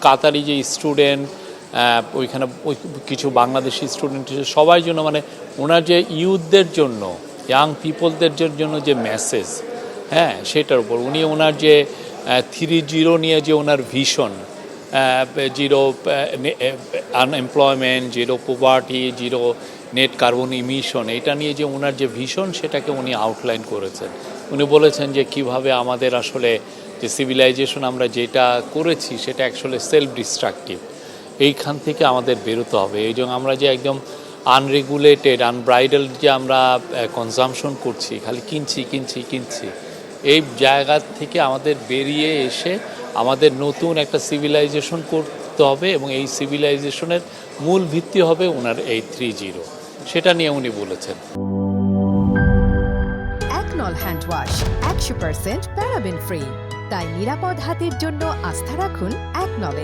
কাতারি যে স্টুডেন্ট ওইখানে কিছু বাংলাদেশি স্টুডেন্ট সবাই জন্য মানে ওনার যে ইউথদের জন্য ইয়াং পিপলদের জন্য যে মেসেজ, হ্যাঁ, সেটার উপর উনি ওনার যে 3-0 নিয়ে যে ওনার vision, 0 unemployment, 0 poverty, 0 net carbon emission, এটা নিয়ে যে ওনার যে ভিশন সেটাকে উনি আউটলাইন করেছেন। উনি বলেছেন যে কিভাবে আমাদের আসলে যে সিভিলাইজেশন আমরা যেটা করেছি সেটা অ্যাকচুয়ালি সেলফ ডিস্ট্রাকটিভ, এইখান থেকে আমাদের বেরোতে হবে। এই জন্য আমরা যে একদম আনরেগুলেটেড আনব্রাইডাল যে আমরা কনজামশন করছি, খালি কিনছি, এই জায়গা থেকে আমাদের বেরিয়ে এসে আমাদের নতুন একটা সিভিলাইজেশন করতে হবে এবং এই সিভিলাইজেশনের মূল ভিত্তি হবে ওনার এই 3-0, সেটা নিয়ে উনি বলেছেন। একনল হ্যান্ড ওয়াশ 100% প্যারাবেন ফ্রি, তাই নিরাপদ হাতের জন্য আস্থা রাখুন একনলে।